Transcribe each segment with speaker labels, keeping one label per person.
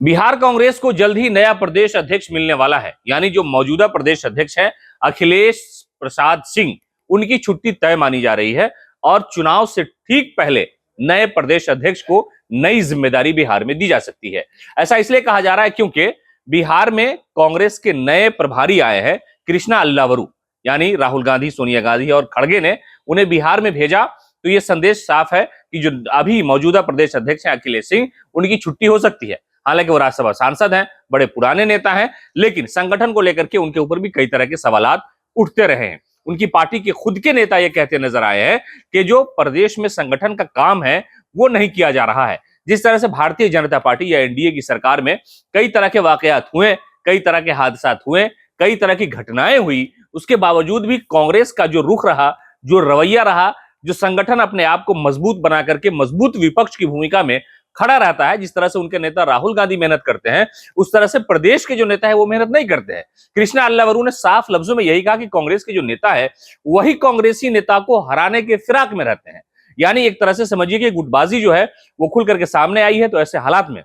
Speaker 1: बिहार कांग्रेस को जल्द ही नया प्रदेश अध्यक्ष मिलने वाला है। यानी जो मौजूदा प्रदेश अध्यक्ष हैं अखिलेश प्रसाद सिंह, उनकी छुट्टी तय मानी जा रही है और चुनाव से ठीक पहले नए प्रदेश अध्यक्ष को नई जिम्मेदारी बिहार में दी जा सकती है। ऐसा इसलिए कहा जा रहा है क्योंकि बिहार में कांग्रेस के नए प्रभारी आए हैं कृष्णा अल्लावरू, यानी राहुल गांधी, सोनिया गांधी और खड़गे ने उन्हें बिहार में भेजा। तो यह संदेश साफ है कि जो अभी मौजूदा प्रदेश अध्यक्ष हैं अखिलेश सिंह, उनकी छुट्टी हो सकती है। हालांकि वो राज्यसभा सांसद हैं, बड़े पुराने नेता हैं, लेकिन संगठन को लेकर के उनके ऊपर भी कई तरह के सवालात उठते रहे हैं। उनकी पार्टी के खुद के नेता ये कहते नजर आए हैं कि जो प्रदेश में संगठन का काम है वो नहीं किया जा रहा है। जिस तरह से भारतीय जनता पार्टी या एनडीए की सरकार में कई तरह के वाकयात हुए, कई तरह के हादसा हुए, कई तरह की घटनाएं हुई, उसके बावजूद भी कांग्रेस का जो रुख रहा, जो रवैया रहा, जो संगठन अपने आप को मजबूत बना करके मजबूत विपक्ष की भूमिका में खड़ा रहता है, जिस तरह से उनके नेता राहुल गांधी मेहनत करते हैं, उस तरह से प्रदेश के जो नेता है वो मेहनत नहीं करते हैं। कृष्णा अल्लावरू ने साफ लफ्जों में यही कहा कि कांग्रेस के जो नेता है वही कांग्रेसी नेता को हराने के फिराक में रहते हैं। यानी एक तरह से समझिए कि गुटबाजी जो है वो खुल करके सामने आई है। तो ऐसे हालात में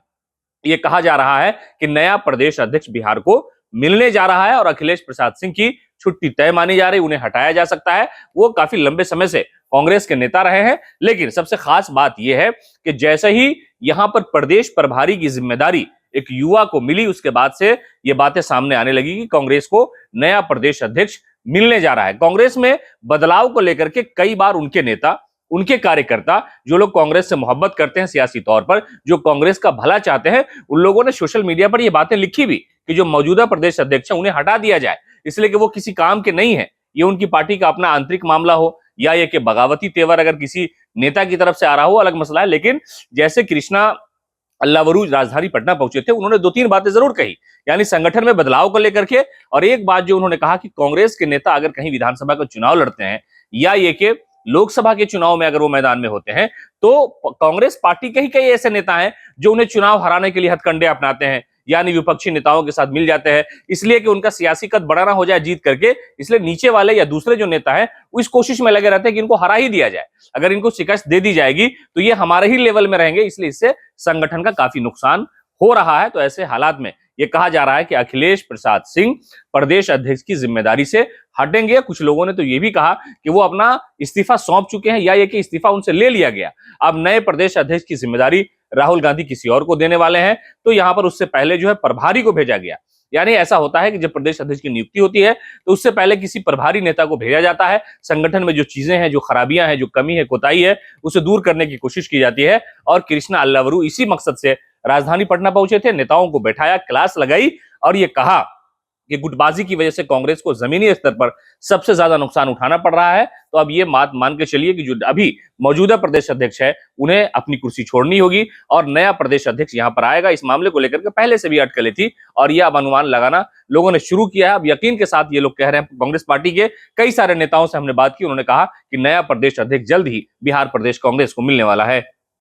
Speaker 1: यह कहा जा रहा है कि नया प्रदेश अध्यक्ष बिहार को मिलने जा रहा है और अखिलेश प्रसाद सिंह की छुट्टी तय मानी जा रही, उन्हें हटाया जा सकता है। वो काफी लंबे समय से कांग्रेस के नेता रहे हैं, लेकिन सबसे खास बात यह है कि जैसे ही यहां पर प्रदेश प्रभारी की जिम्मेदारी एक युवा को मिली, उसके बाद से ये बातें सामने आने लगी कि कांग्रेस को नया प्रदेश अध्यक्ष मिलने जा रहा है। कांग्रेस में बदलाव को लेकर के कई बार उनके नेता, उनके कार्यकर्ता, जो लोग कांग्रेस से मोहब्बत करते हैं सियासी तौर पर, जो कांग्रेस का भला चाहते हैं, उन लोगों ने सोशल मीडिया पर ये बातें लिखी भी कि जो मौजूदा प्रदेश अध्यक्ष है उन्हें हटा दिया जाए, इसलिए कि वो किसी काम के नहीं है। ये उनकी पार्टी का अपना आंतरिक मामला हो या ये कि बगावती तेवर अगर किसी नेता की तरफ से आ रहा हो, अलग मसला है। लेकिन जैसे कृष्णा अल्लावरू राजधानी पटना पहुंचे थे, उन्होंने दो तीन बातें जरूर कही, यानी संगठन में बदलाव को लेकर के। और एक बात जो उन्होंने कहा कि कांग्रेस के नेता अगर कहीं विधानसभा का चुनाव लड़ते हैं या ये कि लोकसभा के चुनाव में अगर वो मैदान में होते हैं, तो कांग्रेस पार्टी के ही कई ऐसे नेता हैं जो उन्हें चुनाव हराने के लिए हथकंडे अपनाते हैं, यानी विपक्षी नेताओं के साथ मिल जाते हैं, इसलिए कि उनका सियासी कद बड़ा ना हो जाए जीत करके। इसलिए नीचे वाले या दूसरे जो नेता हैं वो इस कोशिश में लगे रहते हैं कि इनको हरा ही दिया जाए। अगर इनको शिकस्त दे दी जाएगी तो ये हमारे ही लेवल में रहेंगे, इसलिए इससे संगठन का काफी नुकसान हो रहा है। तो ऐसे हालात में यह कहा जा रहा है कि अखिलेश प्रसाद सिंह प्रदेश अध्यक्ष की जिम्मेदारी से हटेंगे। कुछ लोगों ने तो यह भी कहा कि वो अपना इस्तीफा सौंप चुके हैं या ये कि इस्तीफा उनसे ले लिया गया, अब नए प्रदेश अध्यक्ष की जिम्मेदारी राहुल गांधी किसी और को देने वाले हैं। तो यहां पर उससे पहले जो है प्रभारी को भेजा गया। यानी ऐसा होता है कि जब प्रदेश अध्यक्ष की नियुक्ति होती है तो उससे पहले किसी प्रभारी नेता को भेजा जाता है। संगठन में जो चीजें हैं, जो खराबियां हैं, जो कमी है, कोताही है, उसे दूर करने की कोशिश की जाती है। और कृष्णा अल्लावरू इसी मकसद से राजधानी पटना पहुंचे थे, नेताओं को बैठाया, क्लास लगाई और ये कहा कि गुटबाजी की वजह से कांग्रेस को जमीनी स्तर पर सबसे ज्यादा नुकसान उठाना पड़ रहा है। तो अब ये बात मान के चलिए कि जो अभी मौजूदा प्रदेश अध्यक्ष है उन्हें अपनी कुर्सी छोड़नी होगी और नया प्रदेश अध्यक्ष यहां पर आएगा। इस मामले को लेकर के पहले से भी अटकलें थी और यह अब अनुमान लगाना लोगों ने शुरू किया है। अब यकीन के साथ ये लोग कह रहे हैं, कांग्रेस पार्टी के कई सारे नेताओं से हमने बात की, उन्होंने कहा कि नया प्रदेश अध्यक्ष जल्द ही बिहार प्रदेश कांग्रेस को मिलने वाला है।